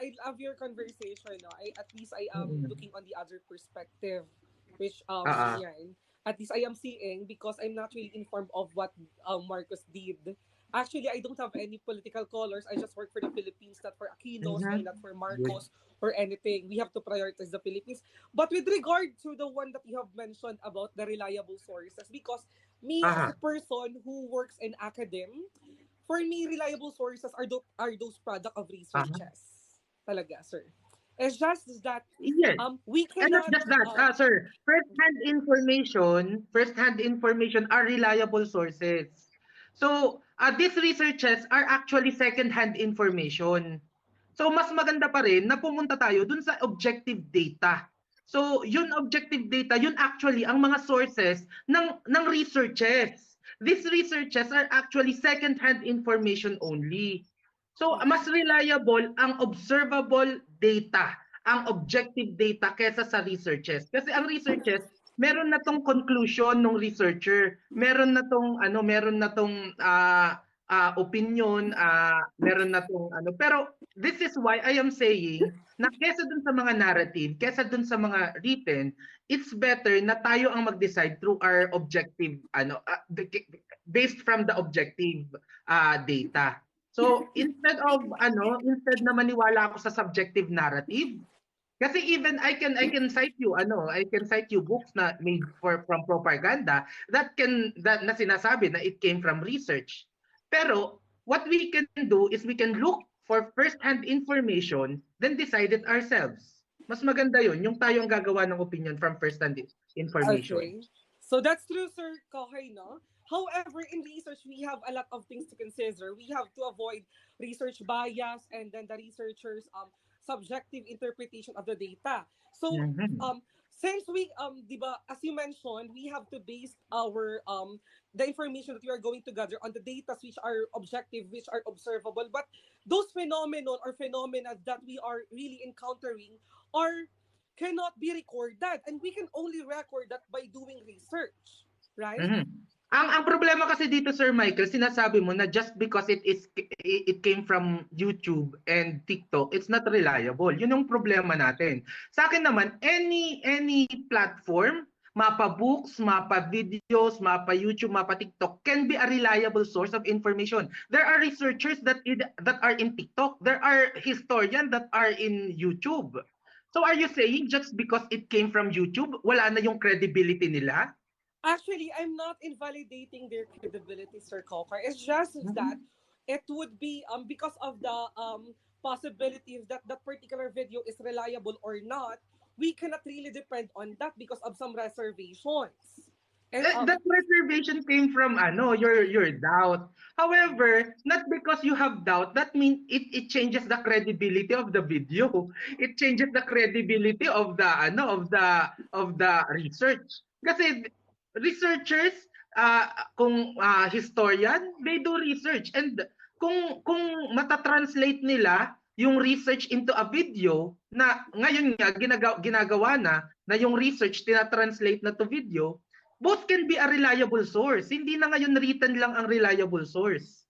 I love your conversation. No? At least I am looking on the other perspective, which yan. At least I am seeing because I'm not really informed of what Marcos did. Actually, I don't have any political colors. I just work for the Philippines, not for Aquinos or not for Good. Marcos or anything. We have to prioritize the Philippines. But with regard to the one that you have mentioned about the reliable sources, because me as a person who works in academe, for me, reliable sources are those product of researches. Talaga, sir. It's just that Yes. we And not cannot just that, sir. First-hand information are reliable sources. So, these researches are actually second-hand information. So, mas maganda pa rin na pumunta tayo dun sa objective data. So, yun objective data, yun actually ang mga sources ng researches. These researches are actually second-hand information only. So, mas reliable ang observable data, ang objective data kesa sa researches. Kasi ang researches, meron na tong conclusion ng researcher, meron na tong opinion, meron na tong ano. Pero this is why I am saying na kesa dun sa mga narrative, kesa dun sa mga written, it's better na tayo ang mag-decide through our objective based from the objective data. So instead na maniwala ako sa subjective narrative, kasi even I can cite you books na made from propaganda that na sinasabi na it came from research. Pero what we can do is we can look for first-hand information then decide it ourselves. Mas maganda 'yun, yung tayo ang gagawa ng opinion from first-hand information. Okay. So that's true, Sir Kohay, no? However, in research, we have a lot of things to consider. We have to avoid research bias and then the researchers' subjective interpretation of the data. So, Mhm. since we, diba, as you mentioned, we have to base our the information that we are going to gather on the data which are objective, which are observable. But those phenomenon or phenomena that we are really encountering are cannot be recorded, and we can only record that by doing research, right? Mhm. Ang problema kasi dito, Sir Michael, sinasabi mo na just because it came from YouTube and TikTok, it's not reliable. Yun yung problema natin. Sa akin naman, any platform, mapa books, mapa videos, mapa YouTube, mapa TikTok can be a reliable source of information. There are researchers that are in TikTok. There are historians that are in YouTube. So are you saying just because it came from YouTube, wala na yung credibility nila? Actually, I'm not invalidating their credibility, Sir Coker. It's just that it would be because of the possibilities that that particular video is reliable or not. We cannot really depend on that because of some reservations. And That reservation came from your doubt. However, not because you have doubt, that means it changes the credibility of the video. It changes the credibility of the of the research. Kasi researchers, kung historian, they do research, and kung mata-translate nila yung research into a video na ngayon nga ginagawa na yung research tina-translate na to video, both can be a reliable source. Hindi na ngayon written lang ang reliable source.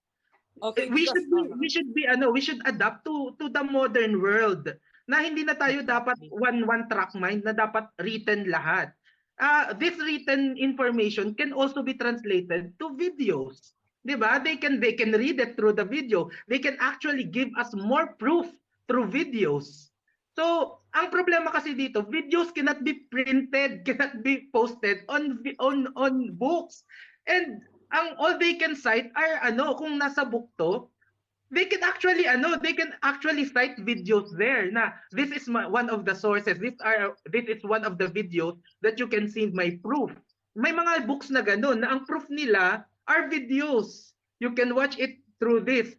okay, We because should we should adapt to the modern world na hindi na tayo dapat one track mind na dapat written lahat. This written information can also be translated to videos. 'Di ba? They can read it through the video. They can actually give us more proof through videos. So, ang problema kasi dito, videos cannot be printed, cannot be posted on books. And ang all they can cite are kung nasa book to, they can actually cite videos there na this is one of the sources. This is one of the videos that you can see my proof. May mga books na ganun na ang proof nila are videos. You can watch it through this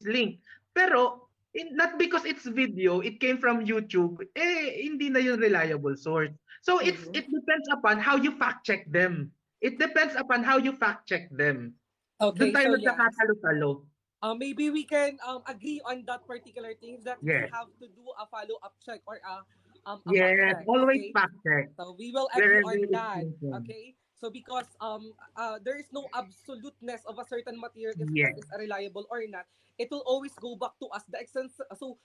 link. Pero not because it's video, it came from YouTube, hindi na yun reliable source. So it depends upon how you fact check them. It depends upon how you fact check them. Doon okay, tayo so yes. nagkakatalo-talo. Maybe we can agree on that particular thing that we Yes. have to do a follow-up check or a fact Yes, check. always Okay, fact check. so we will agree Wherever on it that. came from. Okay. So because there is no absoluteness of a certain material if that Yes. is reliable or not, it will always go back to us. The extent so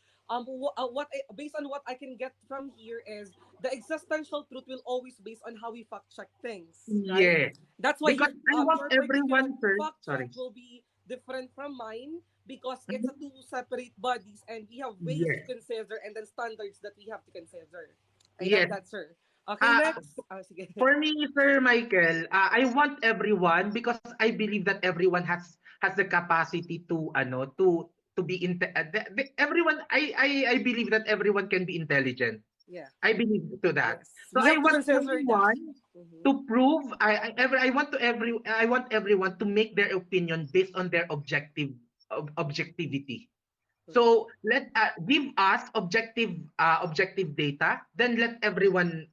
based on what I can get from here is the existential truth will always based on how we fact check things, right? Yes. That's why Because I want your particular everyone, sir. fact check Sorry. will be different from mine because it's a Mhm. two separate bodies and we have ways to Yes. consider and then standards that we have to consider. I love Yes. that, sir. Okay, Uh, next. Sige. for me, Sir Michael, I want everyone because I believe that everyone has the capacity to to be everyone I believe that everyone can be intelligent. Yeah. I believe to that. Yes. So We I have to want consider that. everyone Mhm. to prove I want everyone to make their opinion based on their objectivity. Correct. So give us objective data, then let everyone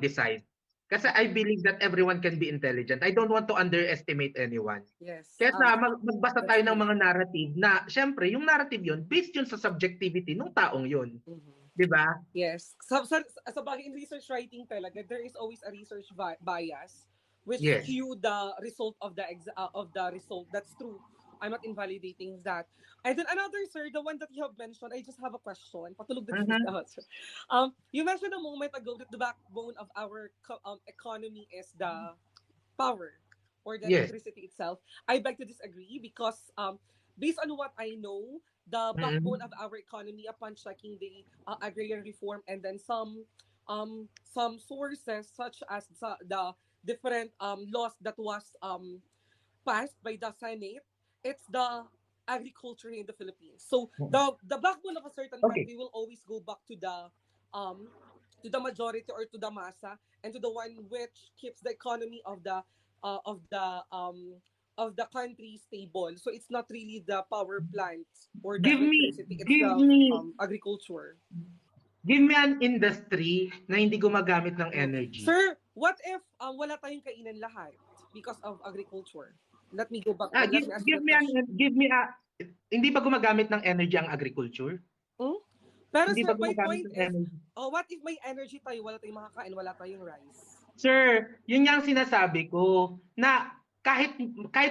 decide. Kasi I believe that everyone can be intelligent. I don't want to underestimate anyone. Yes. Kaya magbasa That's tayo ng true. mga narrative na syempre yung narrative yun based yun sa subjectivity ng taong yun, Mhm. 'di ba? Yes. Sa bagay in research writing talaga, there is always a research bias which Yes. skew the result of of the result. That's true. I'm not invalidating that. And then another, sir, the one that you have mentioned, I just have a question. Patulog din Mhm. sa sir. You mentioned a moment ago that the backbone of our economy is the power or the Yes. electricity itself. I beg to disagree because based on what I know, the backbone Mhm. of our economy upon checking the agrarian reform and then some sources such as the different laws that was passed by the Senate, it's the agriculture in the Philippines. So the backbone of a certain Okay. country will always go back um to the majority or to the massa and to the one which keeps the economy uh, of the um of the country stable. So it's not really the power plants or the Give me electricity, it's give the me agriculture. give me an industry na hindi gumagamit ng Mhm. energy. Sir, what if wala tayong kainan lahat because of agriculture? Let me go back and let me ask you Give that me question. give me a hindi ba gumagamit ng energy ang agriculture? Hmm? Pero Hindi sir, ba my gumagamit point ng is, energy? what if may energy tayo, wala tayong makakain, wala tayong rice? Sir, yun nga ang sinasabi ko na kahit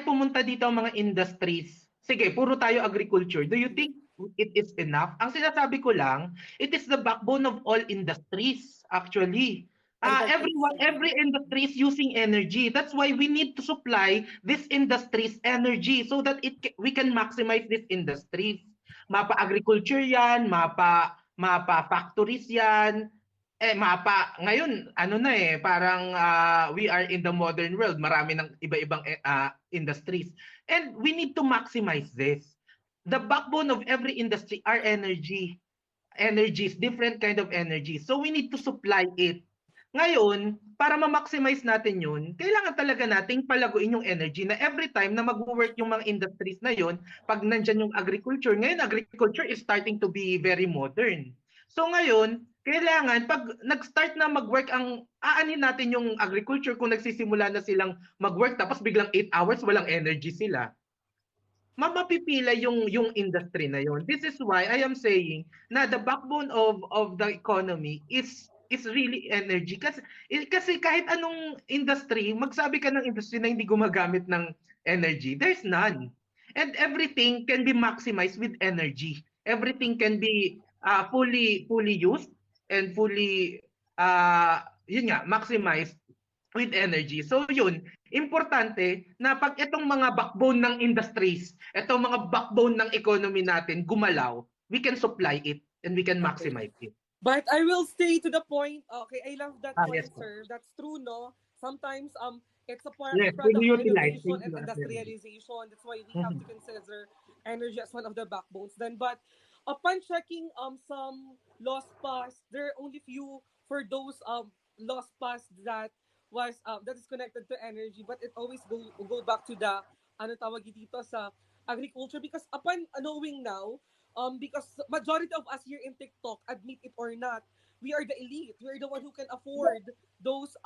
pumunta dito ang mga industries, sige, puro tayo agriculture. Do you think it is enough? Ang sinasabi ko lang, it is the backbone of all industries actually. I beg to Every disagree. industry is using energy. That's why we need to supply this industries energy so that we can maximize these industries. Mapa agriculture 'yan, mapa factories 'yan, mapa ngayon ano na parang we are in the modern world. Marami ng iba-ibang industries. And we need to maximize this. The backbone of every industry are energies, different kind of energy. So we need to supply it. Ngayon, para ma-maximize natin yun, kailangan talaga nating palaguin yung energy na every time na mag-work yung mga industries na yun, pag nandyan yung agriculture, ngayon agriculture is starting to be very modern. So ngayon, kailangan pag nag-start na mag-work ang aanin natin yung agriculture kung nagsisimula na silang mag-work tapos biglang 8 hours walang energy sila, mapipila yung industry na yon. This is why I am saying na the backbone of the economy is really energy kasi kahit anong industry, magsabi ka ng industry na hindi gumagamit ng energy, there's none. And everything can be maximized with energy. Everything can be fully used and fully yun nga maximized with energy. So yun, importante na pag itong mga backbone ng industries, itong mga backbone ng economy natin gumalaw, we can supply it and we can Okay. maximize it. But I will stay to the point. Okay, I love that Yes point, po. sir. That's true, no? Sometimes it's a Yes, product fully of utilize. innovation Thank and you, Ate Rose. industrialization. That's why we have to Mhm. consider energy as one of the backbones. Then, but upon checking some lost paths, there are only few for those lost paths that is connected to energy. But it always go back to the ano tawag dito sa agriculture because upon knowing now because majority of us here in TikTok, admit it or not, we are the elite. We are the one who can afford those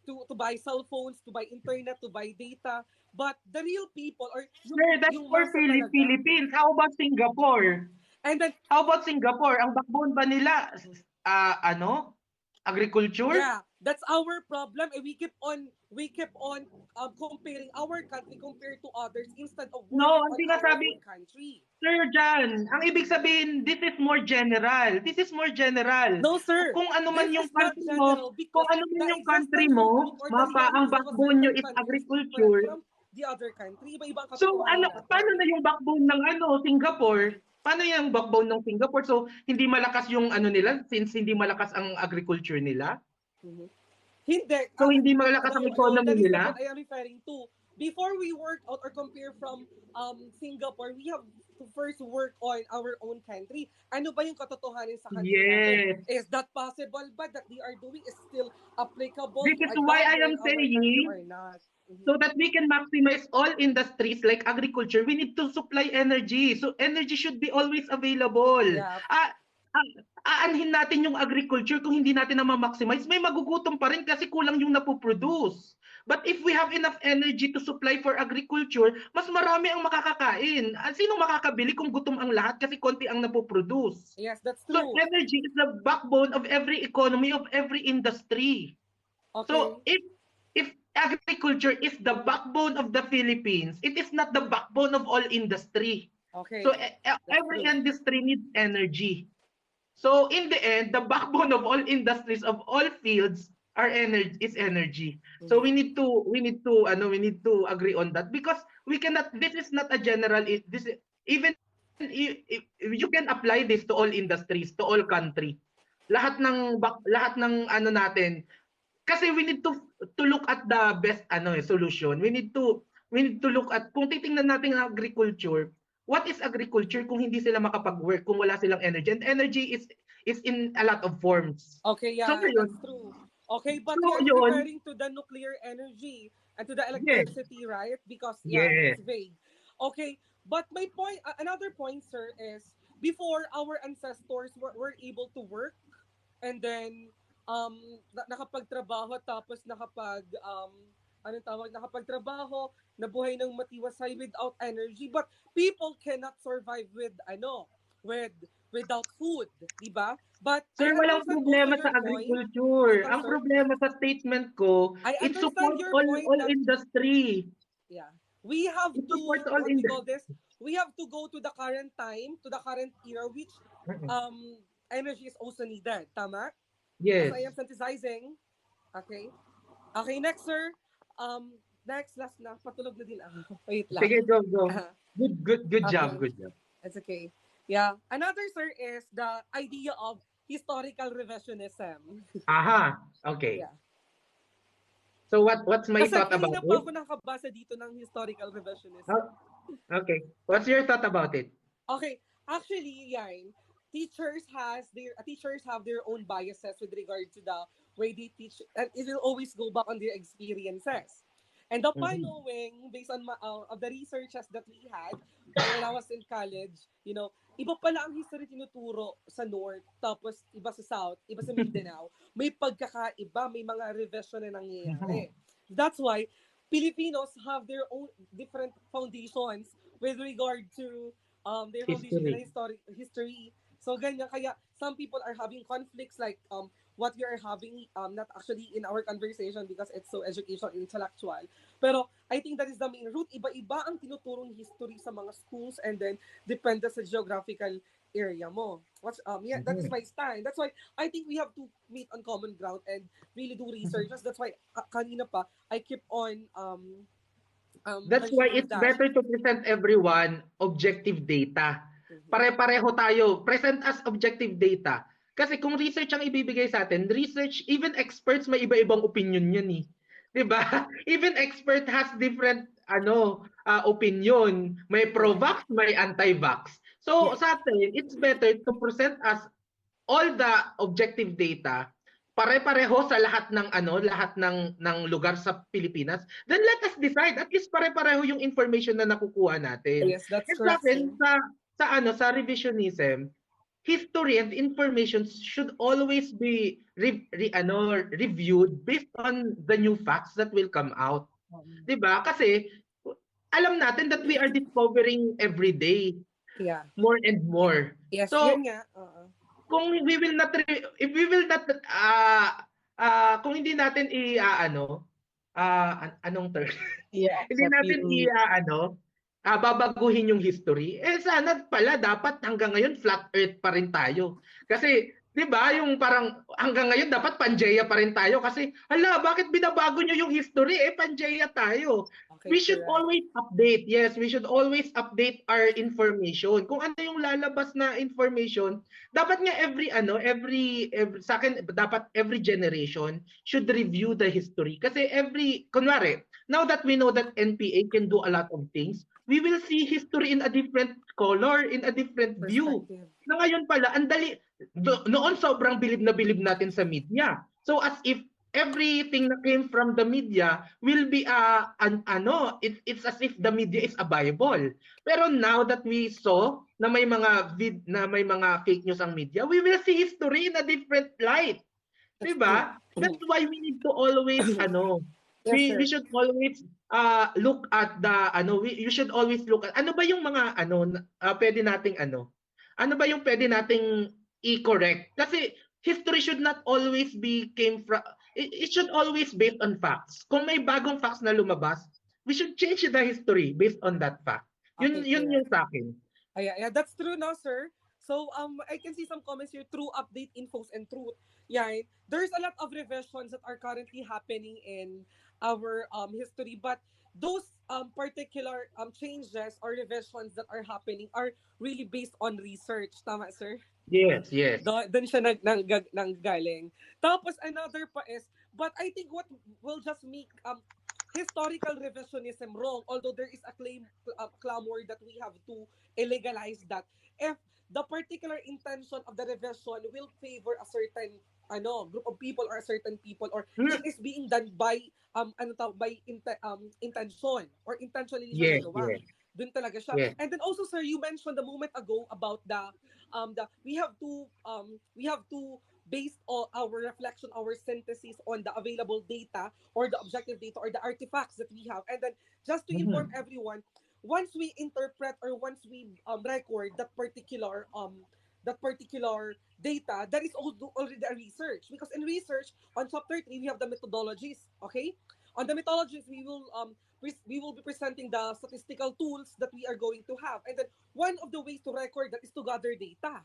to buy cell phones, to buy internet, to buy data. But the real people or Sir, that's yung for masa talaga. Philippines. How about Singapore? And then How about Singapore? Ang backbone ba nila ano? Agriculture? yeah, That's our problem. We keep on comparing our country compared to others instead of No, working ang on our sinasabi, own country. Sir Jan, ang ibig sabihin, this is more general. This is more general. No, sir. Kung ano man This yung is not country mo, general kung because ano man the yung country existence of mo, group or the mapa, ang realities of a backbone nyo certain is country is different agriculture. from the other country. Iba-iba ang So, katotohanan paano natin. na yung backbone ng Singapore? Paano yung backbone ng Singapore? So, hindi malakas yung nila since hindi malakas ang agriculture nila? Mhm. Hindi. So, hindi malakas ang economy That is the nila? point I am referring to. Before we work out or compare from Singapore, we have to first work on our own country. Ano ba yung katotohanan sa country natin? Yes. Is that possible ba that they are doing is still applicable This to is a why I govern am our country saying, or not? Mhm. so that we can maximize all industries like agriculture, we need to supply energy. So energy should be always available. Yeah. Ah, aanhin natin yung agriculture kung hindi natin na ma-maximize, may magugutom pa rin kasi kulang yung napoproduce. But if we have enough energy to supply for agriculture, mas marami ang makakakain. Sino makakabili kung gutom ang lahat kasi konti ang napoproduce? Yes, that's So true. energy is the backbone of every economy, of every industry. Okay. So if agriculture is the backbone of the Philippines, it is not the backbone of all industry. So Okay. That's every true. industry needs energy. So in the end, the backbone of all industries of all fields is energy. So Mhm. we need to agree on that because we cannot, this is not a general, this even you can apply this to all industries, to all country. Lahat ng natin, kasi we need to look at the best solution. We need to look at, kung titingnan natin ang agriculture, what is agriculture kung hindi sila makapag-work, kung wala silang energy? And energy is in a lot of forms. Okay, So yeah, that's ngayon, true. Okay, but so you are yun, referring to the nuclear energy and to the yes, electricity, right? Because yeah, yes. it's vague. Okay, but my point, another point, sir, is before our ancestors were able to work and then nakapagtrabaho tapos anong tawag, nakapagtrabaho, nabuhay ng matiwasay without energy, but people cannot survive with without food, di ba? But I Sir, walang understand also problema your sa point, agriculture. wait lang Ang sir, problema sa statement ko, I it understand supports your point all that industry. yeah, we have It to, supports all what we call industry. this, we have to go to the current time, to the current era, which um energy is also needed, tama? As I am Yes. synthesizing. Okay. Okay, next sir. Next, last na. Patulog na din ako. Wait lang. Sige, go. Ah, Good job, okay. good job. It's okay. Yeah. Another sir is the idea of historical revisionism. Aha, okay. Yeah. So what's my Kasi thought about kanina pa it? ako nakabasa dito ng historical revisionism. Oh, okay. What's your thought about it? Okay, actually, yan, teachers have their own biases with regard to the way they teach, and it will always go back on their experiences. And upon Mhm. knowing, based on of the researches that we had when I was in college, iba pala ang history tinuturo sa North, tapos iba sa South, iba sa Mindanao. May pagkakaiba, may mga revision na nangyayari. That's why Filipinos have their own different foundations with regard to their foundation in History. history. So ganyan, kaya some people are having conflicts like what we are having, not actually in our conversation because it's so educational and intellectual. Pero I think that is the main root. Iba-iba ang tinuturong history sa mga schools and then depende sa geographical area mo. That is Mhm. my stand. That's why I think we have to meet on common ground and really do research. That's why kanina pa I keep on That's why mentioning it's that. better to present everyone objective data. Mhm. Pare-pareho tayo. Present as objective data. Kasi kung research ang ibibigay sa atin, research, even experts may iba-ibang opinion yan eh. 'Di ba? Even expert has different opinion. May Yeah. pro-vax, may anti-vax. So Yeah. sa atin, it's better to present as all the objective data pare-pareho sa lahat ng lugar sa Pilipinas, then let us decide. At least pare-pareho yung information na nakukuha natin. Yes, that's And sa correct, akin, sir. sa revisionism, history and information should always be reviewed based on the new facts that will come out. 'Di ba? Kasi alam natin that we are discovering every day Yeah. more and more. Yes, So, yun nga. kung if we will not kung hindi natin anong term? Yeah, Hindi accept natin you. babaguhin yung history, sana pala dapat hanggang ngayon flat earth pa rin tayo. Kasi 'di ba yung parang hanggang ngayon dapat Pangaea pa rin tayo kasi hala bakit binabago nyo yung history Pangaea tayo. Okay, We should correct. always update. Yes, we should always update our information. Kung ano yung lalabas na information, dapat nga every sa akin dapat every generation should review the history kasi kunwari now that we know that NPA can do a lot of things, we will see history in a different color, in a different view. Perspective. Na ngayon pala, noon sobrang bilib natin sa media. So as if everything that came from the media will be it's as if the media is a bible. Pero now that we saw na may mga fake news ang media, we will see history in a different light. That's 'Di true. ba? That's why we need to always Yes, we sir. should always look at you should always look at ano ba yung mga pwede nating ano ba yung pwede nating i-correct kasi history should not always be came from it should always based on facts. Kung may bagong facts na lumabas, we should change the history based on that fact. Yun Okay, yun yung correct. sa akin. Yeah, that's true now, sir. So I can see some comments here. True update infos and truth. Yeah, there's a lot of revisions that are currently happening in our history, but those particular changes or revisions that are happening are really based on research. Tama, sir? Yes, yes. Doon siya nang galing. Tapos another pa is, but I think what will just make historical revisionism wrong, although there is a clamor that we have to illegalize that, if the particular intention of the revision will favor a certain group of people or a certain people, or it Hmm. is being done by intention or intentionally siya Yes, nagawa, yes, dun talaga siya. yes. And then also, sir, you mentioned a moment ago about the we have to base all our reflection, our synthesis on the available data or the objective data or the artifacts that we have. And then just to inform Mhm. everyone, once we interpret or once we record that particular data, that is also already a research. Because in research, on chapter 3, we have the methodologies. Okay? On the methodologies, we will be presenting the statistical tools that we are going to have. And then one of the ways to record that is to gather data.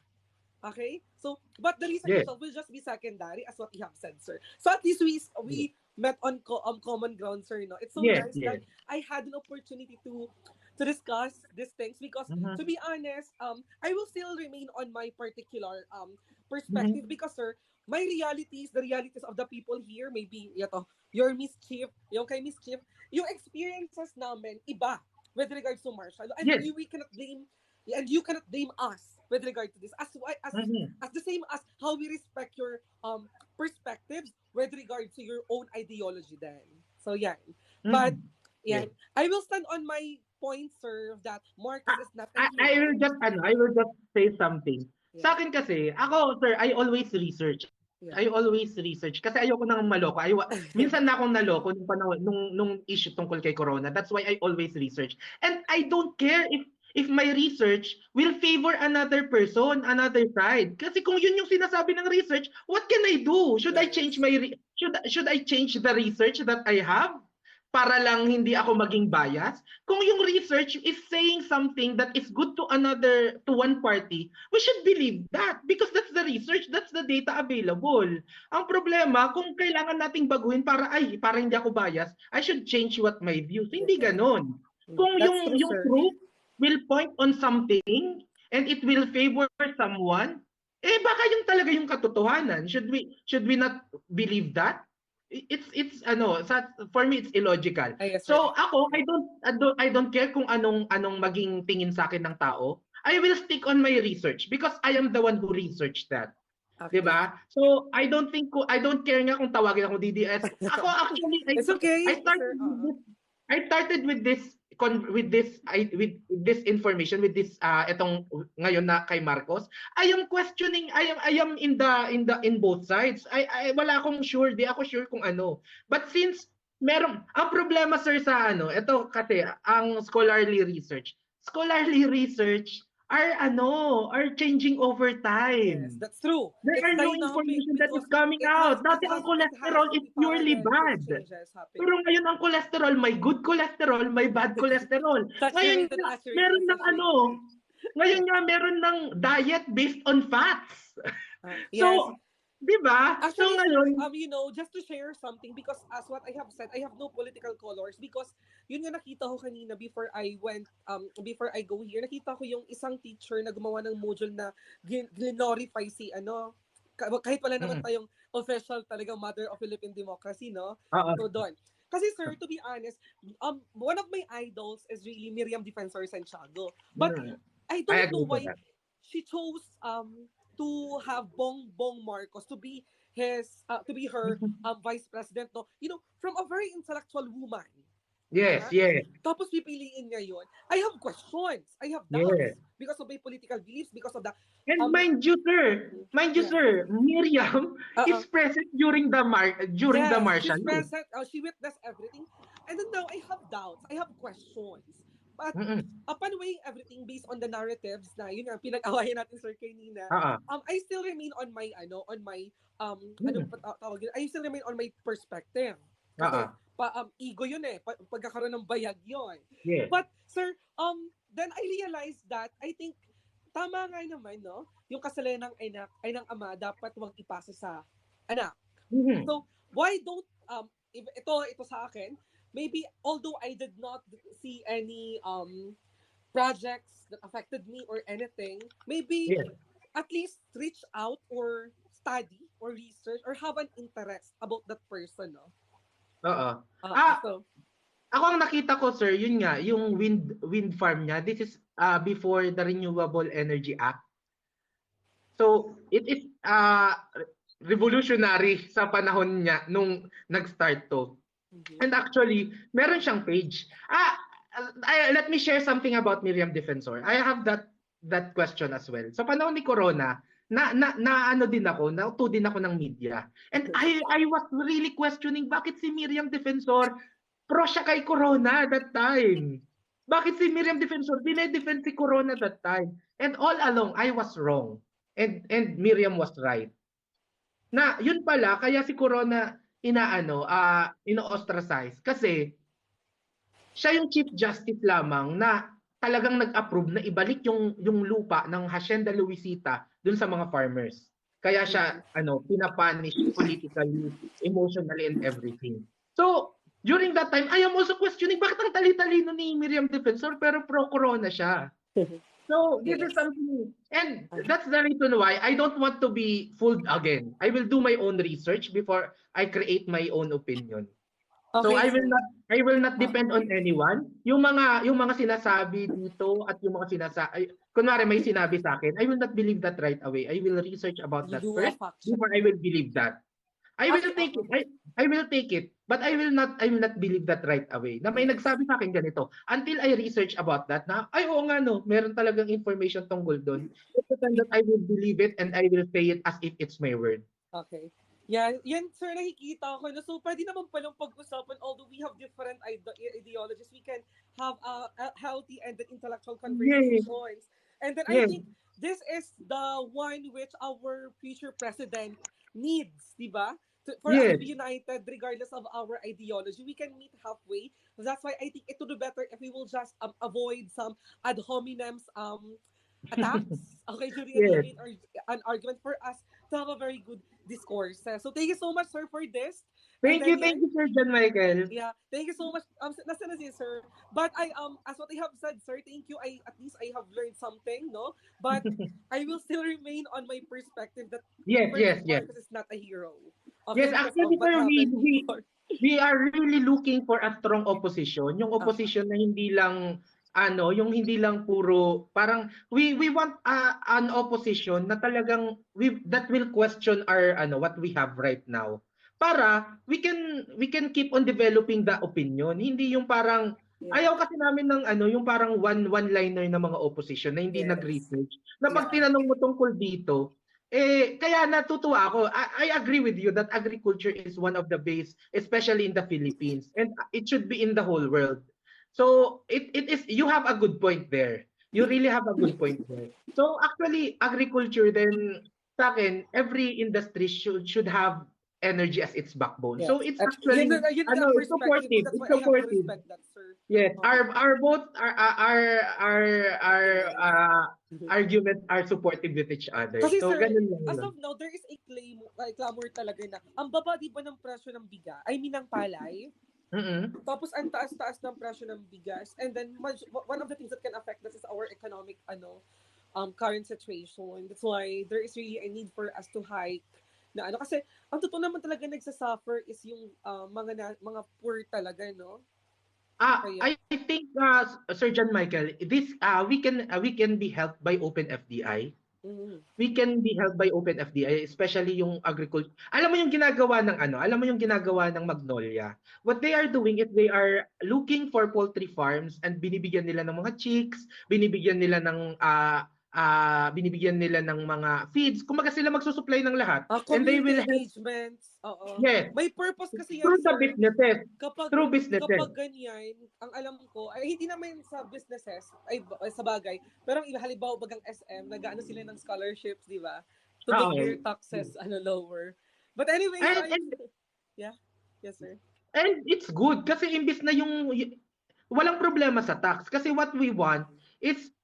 Okay? So, but the research Yes, itself will just be secondary, as what you have said, sir. So at least yes, we met on common ground, sir. No, it's so yes, nice that yes. I had an opportunity to discuss these things, because Mhm, to be honest, I will still remain on my particular mhm. perspective, because, sir, my realities, the realities of the people here, maybe yato, your mischief, yung kay mischief, yung experiences namin iba with regards to martial, and Yes. we cannot blame, and you cannot blame us with regard to this, Mhm, as the same as how we respect your perspectives with regard to your own ideology then. So yeah. But mhm. yeah, Yes. I will stand on my point, sir, that Marcos is not a I will hero. just say something. Yeah. Sa akin kasi, ako, sir, I always research. Yeah. I always research kasi ayoko nang maloko. Minsan na akong naloko nung panahon nung issue tungkol kay Corona. That's why I always research. And I don't care if my research will favor another person, another side. Kasi kung yun yung sinasabi ng research, what can I do? Should I change Yes. should I change the research that I have para lang hindi ako maging bias? Kung yung research is saying something that is good to one party, we should believe that because that's the research, that's the data available. Ang problema, kung kailangan nating baguhin para hindi ako bias, I should change what my views. Hindi Yeah. ganon. Kung That's true, yung sir. truth will point on something and it will favor someone, baka yung talaga yung katotohanan. Should we not believe that? For me it's illogical. Ah, yes, sir. So ako I don't care kung anong maging tingin sa akin ng tao. I will stick on my research because I am the one who researched that. 'Di Okay. ba? So I don't care nga kung tawagin ako DDS. Ako actually It's okay, sir. I started with this information with this etong ngayon na kay Marcos. I am questioning I am in both sides. Wala akong sure, di ako sure kung ano. But since ang problema sir sa ito kasi ang scholarly research are changing over Yes, time. that's true. There It's are new dynamic information that is because coming out. Dati ang it has cholesterol to is be purely parallel to the bad. changes Pero happening. ngayon ang cholesterol, may good cholesterol, may bad cholesterol. Ngayon Saturated, nga, unsaturated, meron ng ano, unsaturated. ngayon nga meron ng diet based on fats. Yes. So, 'di ba? So Actually, sir, ngayon, just to share something, because as what I have said, I have no political colors, because yun nga nakita ko kanina before I go here, nakita ko yung isang teacher na gumawa ng module na glorify si kahit wala naman mm, tayong official talagang mother of Philippine democracy, no? oo. So doon. Kasi sir, to be honest, one of my idols is really Miriam Defensor Santiago. But Mm, I I don't know agree to why that. she chose to have Bong Marcos to be her vice president, no, from a very intellectual woman. Yes, Aha. yes, Tapos pipiliin niya yun. I have questions, I have yes. doubts because of my political beliefs, because of the And um mind you, yeah. sir, Miriam Uh-uh. is present during the Yes, martial she's law. present. She witnessed everything. And then now I have doubts. I have questions. But Mm. upon weighing everything based on the narratives na yun nga pinag-awayan natin sir kanina, Oo. I still remain on my Mm. tawag yun? I still remain on my perspective. Oo. Kasi ego yun eh, pagkakaroon ng bayag yun. Yes. But sir, then I realized that I think tama nga naman, no? Yung kasalanan ng anak ay ng ama dapat wag ipasa sa anak. Mhm. So, why don't if ito sa akin, maybe although I did not see any projects that affected me or anything, maybe Yes. at least reach out or study or research or have an interest about that person, no? Oo. Uh, Ah, so, ako ang nakita ko, sir, yun nga, yung wind farm niya. This is before the Renewable Energy Act. So, it is revolutionary sa panahon niya nung nag-start to. mhm. And actually, meron siyang page. Let me share something about Miriam Defensor. I have that question as well. Sa panahon ni Corona, na ano din ako, nauto din ako ng media. And I was really questioning bakit si Miriam Defensor pro siya kay Corona that time. Bakit si Miriam Defensor dinedefend si Corona that time? And all along I was wrong. And Miriam was right. Na yun pala kaya si Corona ino-ostracize kasi siya yung Chief Justice lamang na talagang nag-approve na ibalik yung lupa ng Hacienda Luisita dun sa mga farmers. Kaya siya pinapunish politically, emotionally and everything. So, during that time, I am also questioning bakit ang tali-talino ni Miriam Defensor pero pro-corona siya. So, this is Yes. something, and that's the reason why I don't want to be fooled again. I will do my own research before I create my own opinion. So Okay, sir. I will not Uh, depend on anyone. Yung mga sinasabi dito at yung mga kunwari may sinabi sa akin, I will not believe that right away. I will research about you that do a first fact check. before I will believe that. I will Actually, take it. I will take it, but I will not believe that right away. Na may yes. nagsabi sa akin ganito until I research about that na ay oo nga no, meron talagang information tungkol doon. It's the time that I will believe it and I will say it as if it's my word. Okay. Yeah, yan sir, nakikita ko na. So, pwede naman palang pag-usapan, although we have different ideologies, we can have a healthy and intellectual Yes. conversations. And then I Yes. think this is the one which our future president needs, di ba? For us to Yes. be united regardless of our ideology. We can meet halfway. That's why I think it would be better if we will just avoid some ad hominems attacks, okay, during a Yes. debate or an argument, for us to have a very good discourse. So thank you so much, sir, for this. And then Thank yan, you, Sir John Michael. yeah, thank you so much. Nasa na si sir. But as what I have said, sir, thank you. At least I have learned something, no? But I will still remain on my perspective that Yes, yes, Ferdinand yes. Marcos is not a hero. Yes, Okay, because of actually, what sir, happened before. we are really looking for a strong opposition. Yung Uh-huh. opposition na hindi lang yung hindi lang puro parang we want an opposition na talagang that will question our what we have right now. Para we can keep on developing the opinion. Hindi yung parang Yeah. ayaw kasi namin ng yung parang one-liner na mga opposition na hindi Yes. nag-research. Na pag Yeah. tinanong mo tungkol dito, kaya natutuwa ako. I agree with you that agriculture is one of the base, especially in the Philippines, and it should be in the whole world. So it is you have a good point there. You really have a good point there. So actually, agriculture then, sa akin, every industry should have energy as its backbone. Yes. So it's At, actually, yun nga it's perspective ko. supportive. That's It's why I have to supportive. respect that, sir. Yes, Oo. our both our Opinions. arguments are supportive with each other. Kasi So sir, ganun lang as yun. of now, there is a claim, clamor talaga na, ang baba di ba ng presyo ng biga, I mean ng palay, Mm-mm. tapos ang taas-taas ng presyo ng bigas, and then one of the things that can affect this is our economic, current situation. That's why there is really a need for us to hike na ano. Kasi, ang totoo naman talaga nagsasuffer is yung mga poor talaga, no? Kaya, I think Sir John Michael, this we can be helped by Open FDI. mm, We can be helped by Open FDI, especially yung agriculture. Alam mo yung ginagawa ng ano? Alam mo yung ginagawa ng Magnolia? What they are doing is they are looking for poultry farms and binibigyan nila ng mga chicks, binibigyan nila ng mga feeds. Kumaga sila magsusupply ng lahat. And they community will help, engagements, oo. yes, May purpose kasi yan, through the sir. businesses. kapag Through businesses. kapag ganyan, ang alam ko, ay hindi naman sa businesses, ay sa bagay, pero ang iba, halimbawa bagang SM, nag-ano sila ng scholarships, di ba? To Ah, make their okay. taxes lower. But anyway, so And, and yeah, yes sir. And it's good kasi imbis na walang problema sa tax kasi what we want is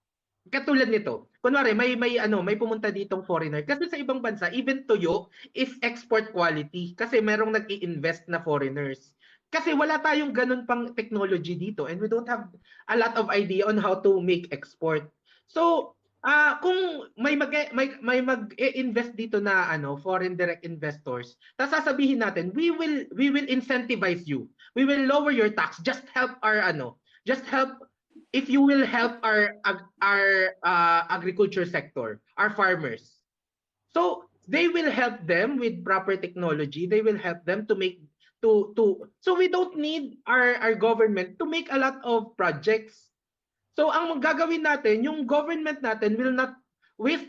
katulad nito. Kunwari may pumunta ditong foreigner kasi sa ibang bansa even tuyo is export quality kasi merong nag-i-invest na foreigners. Kasi wala tayong ganun pang technology dito and we don't have a lot of idea on how to make export. So, kung mag-invest dito na foreign direct investors, tapos sasabihin natin, we will incentivize you. We will lower your tax. Just help if you will help our agriculture sector, our farmers. So they will help them with proper technology. They will help them to make to so we don't need our government to make a lot of projects. So ang gagawin natin, yung government natin will not use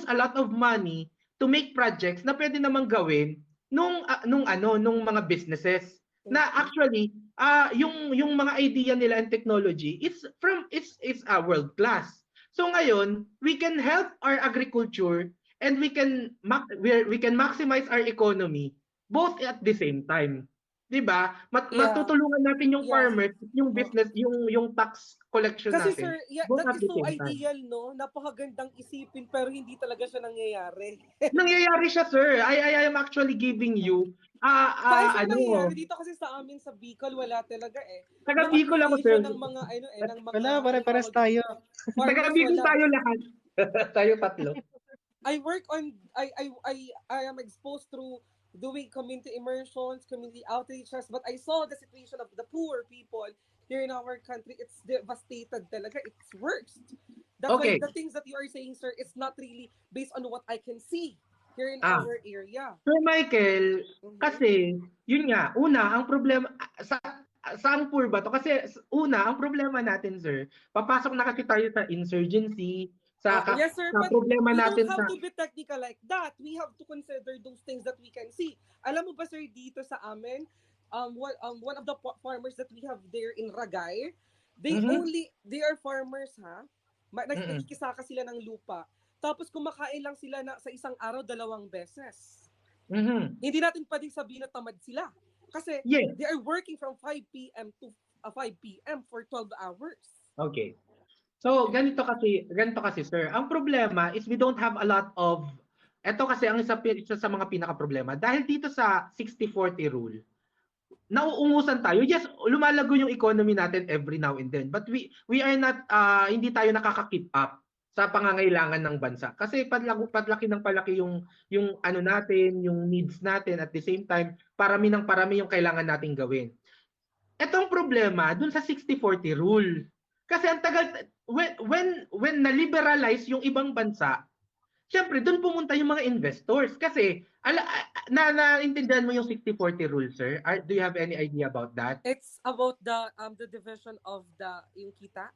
a lot of money to make projects na pwede namang gawin nung mga businesses na Okay. actually yung mga idea nila and technology it's world class. So ngayon, we can help our agriculture and we can maximize our economy both at the same time. 'Di ba? Yeah, Matutulungan natin yung yeah. farmers, yung business, yung tax collection Kasi natin sir, yeah, both that at is the so same time. ideal, no? Napakagandang isipin pero hindi talaga siya nangyayari. Nangyayari siya, sir. I am actually giving you Saan siya nangyayari? ano, Dito kasi sa amin sa Bicol, wala talaga eh. taga Yung Bicol ako, sir. appreciation ng mga, ng mga, Wala, ano pare-pares tawag tayo. dito, Taga farmers, Bicol wala. tayo lahat. Tayo tatlo. I work on, I am exposed through doing community immersions, community outreaches, but I saw the situation of the poor people here in our country. It's devastated talaga. It's worst. That's why Okay. the things that you are saying, sir, it's not really based on what I can see here in Ah, our area. Sir Michael, Mhm. kasi yun nga, una ang problema saan poor ba to? Kasi una, ang problema natin, sir, papasok na kasi tayo sa insurgency, Yes, sir, sa but problema we don't natin have sa to be technical like that. We have to consider those things that we can see. Alam mo ba, sir, dito sa amin, one of the farmers that we have there in Ragay, Mhm. they are farmers, ha? Mm. Nakikisaka sila ng lupa. Tapos kumakain lang sila sa isang araw 2 beses. Mhm. Hindi natin pwedeng sabihin na tamad sila. Kasi Yes. they are working from 5 p.m. to 5 p.m. for 12 hours. Okay. So, ganito kasi sir. Ang problema is we don't have a lot of eto kasi ang isa sa mga pinaka problema dahil dito sa 60-40 rule. Nauungusan tayo. Yes, lumalago yung economy natin every now and then. But we are not hindi tayo nakaka-keep up sa pangangailangan ng bansa. Kasi padlaki ng palaki yung ano natin, yung needs natin at the same time, parami ng parami yung kailangan nating gawin. Etong problema dun sa 60-40 rule. Kasi ang tagal when na-liberalize yung ibang bansa, syempre doon pumunta yung mga investors kasi naintindihan mo yung 60-40 rule, sir? Do you have any idea about that? It's about the division of yung kita.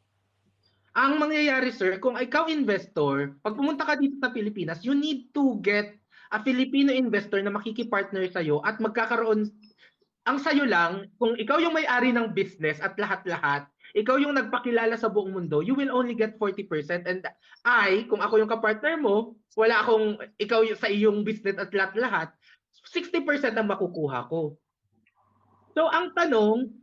Ang mangyayari, sir, kung ikaw investor, pag pumunta ka dito sa Pilipinas, you need to get a Filipino investor na makikipartner sa'yo at magkakaroon ang sayo lang, kung ikaw yung may-ari ng business at lahat-lahat, ikaw yung nagpakilala sa buong mundo, you will only get 40%. And kung ako yung kapartner mo, wala akong, ikaw sa iyong business at lahat-lahat, 60% ang makukuha ko. So ang tanong,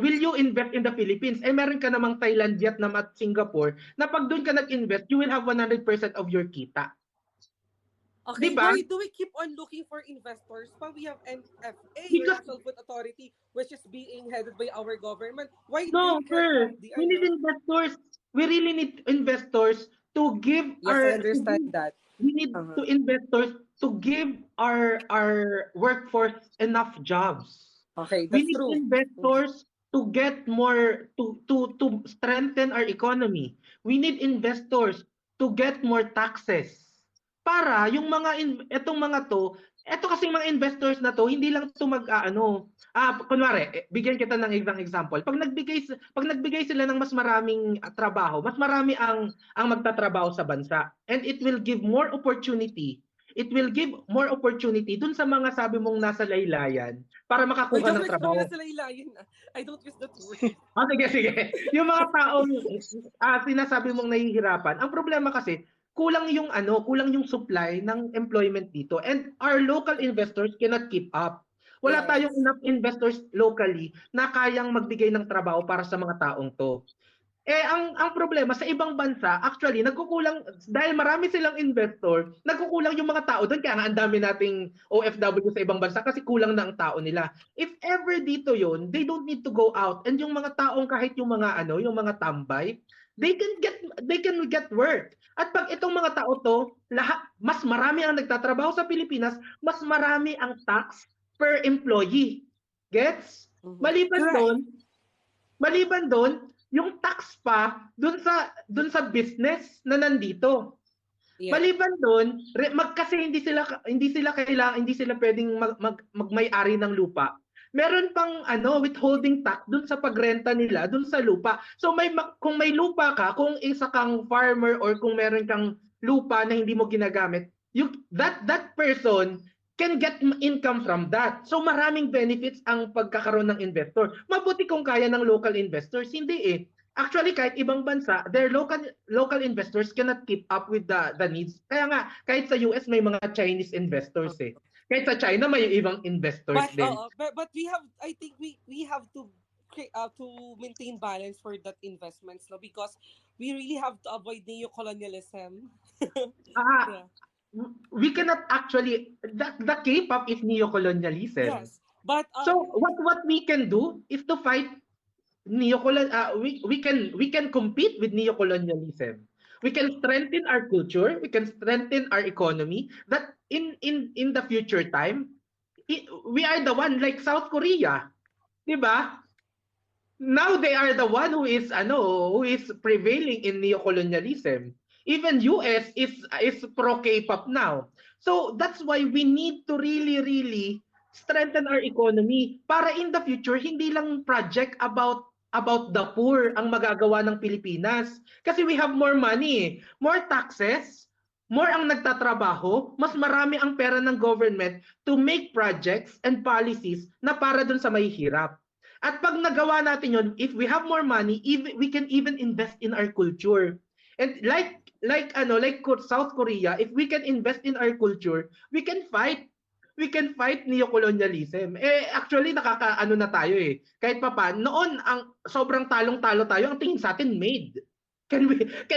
will you invest in the Philippines? Meron ka namang Thailand, Vietnam at Singapore na pag doon ka nag-invest, you will have 100% of your kita. Okay, 'Di ba? why do we keep on looking for investors when we have NFA or Because National Food Authority which is being headed by our government? Why they no, can't sir. have the We need ano? investors. We really need investors to give Yes, I understand that. we need Uh-huh. to investors to give our workforce enough jobs. Okay, We that's need true. Mhm. investors to get more to strengthen our economy. We need investors to get more taxes para yung mga etong mga to, eto kasing mga investors na to, hindi lang to kunwari, bigyan kita ng isang example. Pag nagbigay sila ng mas maraming trabaho, mas marami ang magtatrabaho sa bansa, and it will give more opportunity. It will give more opportunity dun sa mga sabi mong nasa laylayan para Uy, makakuha don't ng wish kami na trabaho. sila ilayin. I don't wish that word. Sige, sige. Yung mga taong sinasabi mong nahihirapan, ang problema kasi kulang yung supply ng employment dito, and our local investors cannot keep up. Wala tayong Yes. enough investors locally na kayang magbigay ng trabaho para sa mga taong to. Ang problema sa ibang bansa, actually, nagkukulang, dahil marami silang investor, nagkukulang yung mga tao doon. Kaya nga ang dami nating OFW sa ibang bansa kasi kulang na ang tao nila. If ever dito yon, they don't need to go out. And yung mga taong kahit yung yung mga tambay, they can get work. At pag itong mga tao to, mas marami ang nagtatrabaho sa Pilipinas, mas marami ang tax per employee. Gets? Mhm. Maliban Correct. doon, Maliban doon, yung tax pa dun sa business na nandito. Yeah. Maliban doon, kasi hindi sila pwedeng magmay-ari ng lupa. Meron pang withholding tax dun sa pagrenta nila dun sa lupa. So kung may lupa ka, kung isa kang farmer or kung meron kang lupa na hindi mo ginagamit, that person can get income from that. So maraming benefits ang pagkakaroon ng investor. Mabuti kung kaya ng local investors, hindi eh. Actually, kahit ibang bansa, their local investors cannot keep up with the needs. Kaya nga, kahit sa US may mga Chinese investors eh. Kahit sa China may ibang investors But din. but we have, I think we have to maintain balance for that investments, no, because we really have to avoid neo-colonialism. Ah, Yeah. we cannot actually, the K-pop is neo-colonialism. Yes. But So what we can do is to fight we can compete with neo-colonialism. We can strengthen our culture, we can strengthen our economy, that in the future time, we are the one like South Korea, 'di ba? Now they are the one who is prevailing in neo-colonialism. Even US is pro K-pop now. So that's why we need to really really strengthen our economy para in the future hindi lang project about the poor ang magagawa ng Pilipinas. Kasi we have more money, more taxes, more ang nagtatrabaho, mas marami ang pera ng government to make projects and policies na para dun sa mahihirap. At pag nagawa natin yon, if we have more money, we can even invest in our culture. And like South Korea, if we can invest in our culture, we can fight. We can fight neo-colonialism. Actually nakakaano na tayo eh. Kahit pa noon ang sobrang talong-talo tayo, ang tingin sa atin made. Can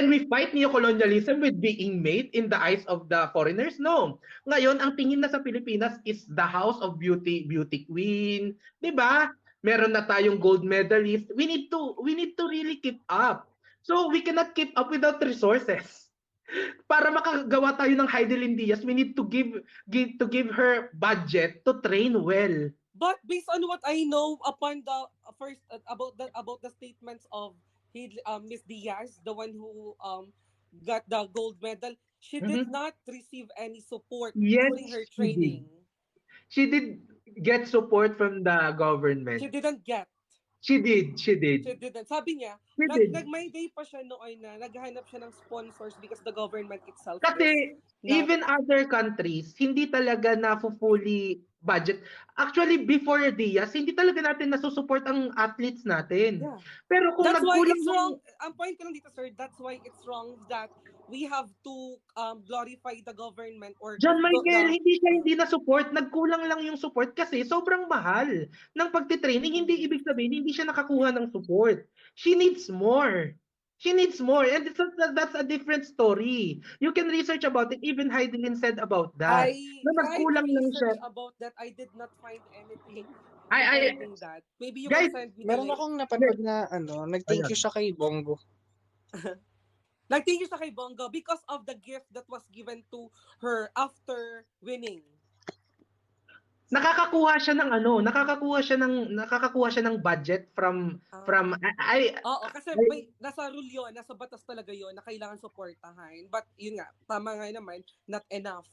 we fight neo-colonialism with being made in the eyes of the foreigners? No. Ngayon ang tingin na sa Pilipinas is the house of beauty queen, 'di ba? Meron na tayong gold medalist. We need to really keep up. So we cannot keep up without resources. Para makagawa tayo ng Heidelin Diaz, we need to give her budget to train well. but based on what I know upon the first about the statements of Miss Diaz, the one who got the gold medal, she did Mhm. not receive any support during Yes, her she did. training. She did get support from the She government. didn't get. She did, she She did. didn't. Sabi niya, She did. May day pa siya noon na naghahanap siya ng sponsors because the government itself is Kasi not. even other countries, hindi talaga na fully budget. Actually, before Diaz, hindi talaga natin nasusupport ang athletes natin. Yeah. Pero kung That's why nagkulang it's yung wrong. Ang point ko lang dito, sir, that's why it's wrong that we have to glorify the government or John the Michael, hindi siya hindi na support. Nagkulang lang yung support kasi sobrang mahal ng pagtitraining. Hindi ibig sabihin hindi siya nakakuha ng support. She needs more. She needs more. And that's a different story. You can research about it. Even Heidelin said about that. I Na tried to nagkulang lang siya. research about that. I did not find anything I, regarding that. Maybe you can guys, send me the Meron link. akong napanood na nag-thank you ayan. siya kay Bongo. Like, thank you sa kay Bongo because of the gift that was given to her after winning. Nakakakuha siya ng nakakakuha siya ng budget from Oo, kasi nasa rule yun, nasa batas talaga yun na kailangan suportahan. But yun nga, tama nga naman, not enough.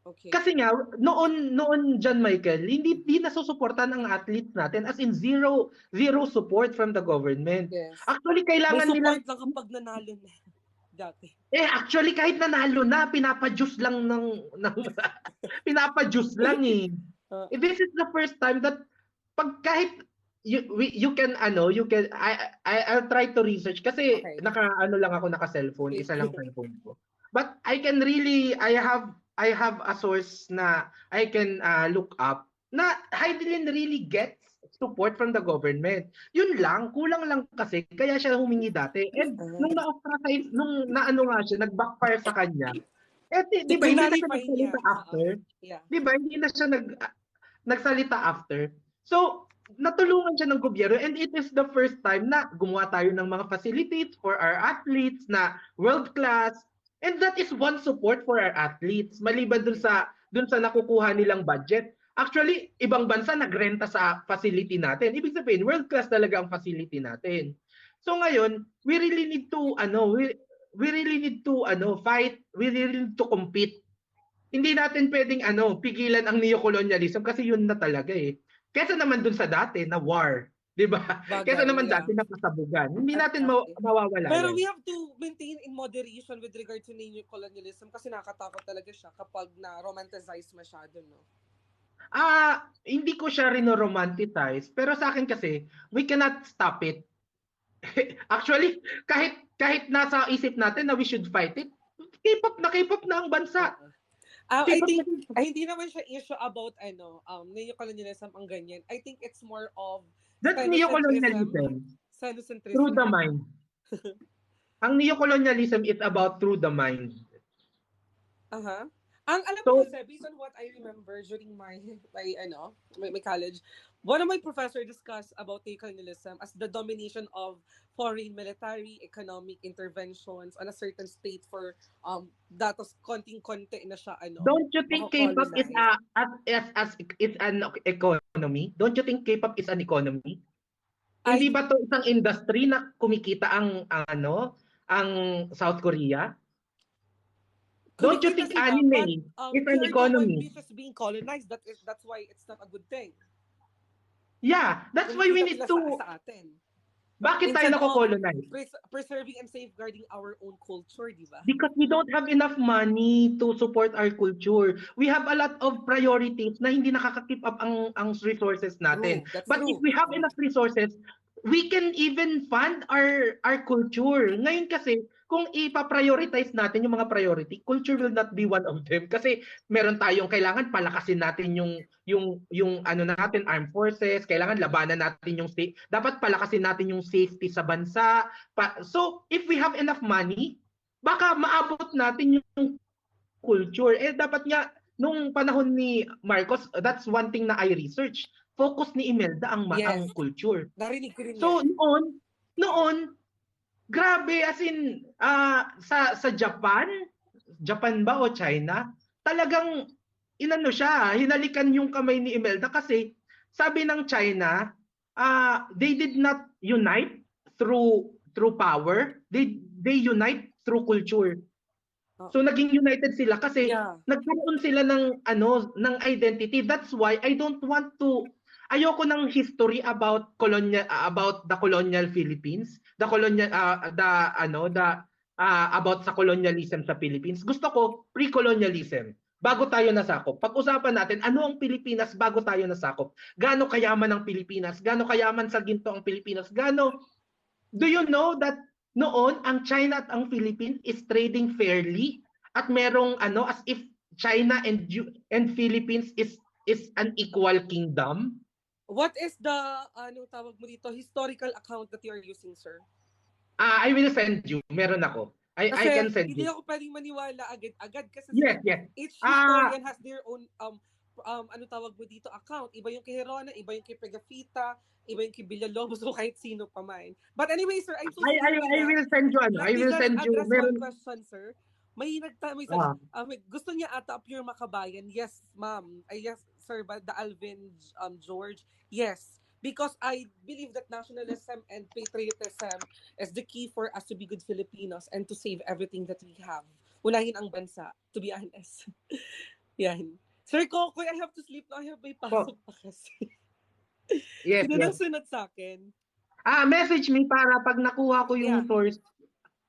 Okay. Kasi nga noon John Michael, hindi nasusuportahan ang athletes natin, as in zero support from the government. Yes. Actually May kailangan nila support lang kapag nanalo na dati. actually kahit nanalo na pinapa-juice lang pinapa-juice lang eh. This is the first time that pag kahit you can I'll try to research kasi Okay. naka-cellphone, isa lang cellphone ko. But I have a source na I can look up na Heidelin really gets support from the government. Yun lang, kulang lang kasi kaya siya humingi dati. And nung na-ostracize, nung nga siya, nag-backfire sa kanya. Di ba, hindi na siya nagsalita after? Yeah. Di ba, hindi na siya nagsalita after. So, natulungan siya ng gobyerno and it is the first time na gumawa tayo ng mga facilities for our athletes na world class. And that is one support for our athletes. Maliban dun sa nakukuha nilang budget. Actually, ibang bansa nagrenta sa facility natin. Ibig sabihin, world class talaga ang facility natin. So ngayon, we really need to fight, we really need to compete. Hindi natin pwedeng pigilan ang neocolonialism kasi yun na talaga eh. Kesa naman dun sa dati na war, 'di ba? Kesa naman dati na kasabugan. Hindi natin mawawala. Pero we have to maintain in moderation with regard to neocolonialism kasi nakakatakot talaga siya kapag na-romanticize masyado, no? Hindi ko siya rino-romanticize, pero sa akin kasi, we cannot stop it. Actually, kahit nasa isip natin na we should fight it, K-pop na ang bansa. I think hindi naman siya issue about neocolonialism ang ganyan. I think it's more of that's neocolonialism. Xenocentrism. Through the mind. Ang neocolonialism is about through the mind. Ang alam ko kasi, based on what I remember during my college, one of my professors discussed about neocolonialism as the domination of foreign military, economic interventions on a certain state for datos konting-konti na siya Don't you think K-pop is it's an economy? Don't you think K-pop is an economy? Hindi ba to isang industry na kumikita ang South Korea? Don't you think anime is an economy? But is being colonized. That's why it's not a good thing. Yeah, that's why we need to. Sa atin. Bakit tayo nako-colonize? Preserving and safeguarding our own culture, di ba? Because we don't have enough money to support our culture. We have a lot of priorities na hindi nakaka-keep up ang resources natin. But if we have enough resources, we can even fund our culture. Ngayon kasi, kung ipa-prioritize natin yung mga priority, culture will not be one of them. Kasi meron tayong kailangan palakasin natin yung natin, armed forces, kailangan labanan natin dapat palakasin natin yung safety sa bansa. So, if we have enough money, baka maabot natin yung culture. Dapat nga, nung panahon ni Marcos, that's one thing na I research. Focus ni Imelda ang culture. Narinig ko rin so, noon, grabe, as in, sa Japan ba o China, talagang hinalikan yung kamay ni Imelda kasi sabi ng China, they did not unite through power, they unite through culture. So naging united sila kasi nagkaroon sila ng identity. That's why I don't want to ayoko ng history about the colonial Philippines, about sa colonialism sa Philippines. Gusto ko pre-colonialism. bago tayo nasakop. Pag-usapan natin, ano ang Pilipinas bago tayo nasakop? Gaano kayaman ang Pilipinas? Gaano kayaman sa ginto ang Pilipinas? Do you know that noon ang China at ang Philippines is trading fairly at merong as if China and Philippines is an equal kingdom? What is the, anong tawag mo dito, historical account that you are using, sir? I will send you. Meron ako. I Kasi can send hindi you. ako pwedeng maniwala agad-agad kasi Yes, sir, yes. each Ah, historian has their own ano tawag mo dito, account. Iba yung kay Herona, iba yung kay Pegafita, iba yung kay Villalobos, o kahit sino pa man. But anyway, sir, I'm so I sorry. will send you Let I me will just send you. address one Meron question, sir. May message. ah, Gusto niya ata pure makabayan. Yes, ma'am. Yes, sir, but the Alvin George. Yes. Because I believe that nationalism and patriotism is the key for us to be good Filipinos and to save everything that we have. Unahin ang bansa, to be honest. Yan. Sir Kokoy, I have to sleep na. I have may pasok po. pa kasi. Yes, Sino nang yes. sunod sa akin? Message me para pag nakuha ko Yeah. yung source.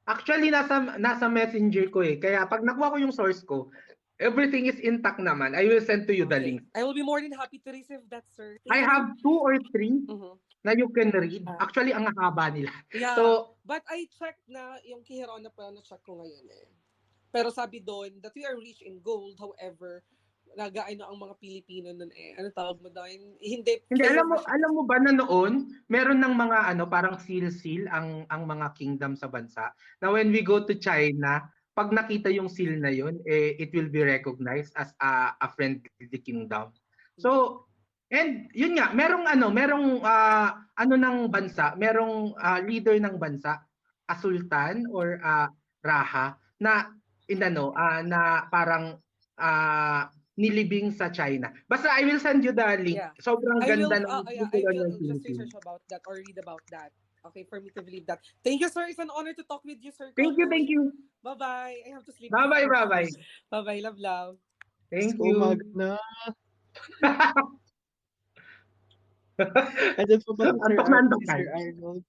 Actually, nasa messenger ko eh. Kaya pag nakuha ko yung source ko, everything is intact naman. I will send to you the Okay. link. I will be more than happy to receive that, sir. I Thank you. have 2 or 3 Mhm. na you can read. Ah. Actually, ang haba nila. Yeah. So, But I checked na yung kay Herona pa na-check ko ngayon eh. Pero sabi doon that we are rich in gold. However, nagaay na ang mga Pilipino nun eh. Ano tawag mo doon? Hindi hindi kayo alam mo ba na noon meron ng mga parang seal ang mga kingdom sa bansa. Na when we go to China, pag nakita yung seal na yun, it will be recognized as a friendly kingdom. So, and yun nga, merong ng bansa, merong leader ng bansa, a sultan or raha na na parang nilibing sa China. Basta I will send you the link. Yeah. Sobrang I will ganda ng yeah, I kultura ng will just research Philippines. about that or read about that. Okay, for me to believe that. Thank you, sir. It's an honor to talk with you, sir Thank you, thank Kokoy. you. Bye-bye. I have to sleep. Bye-bye, bye-bye. Bye-bye. Love, love. Diyos Thank ko, umaga you. na. Andyan pa ba si Sir, Antok na antok si ka. Sir Arnold?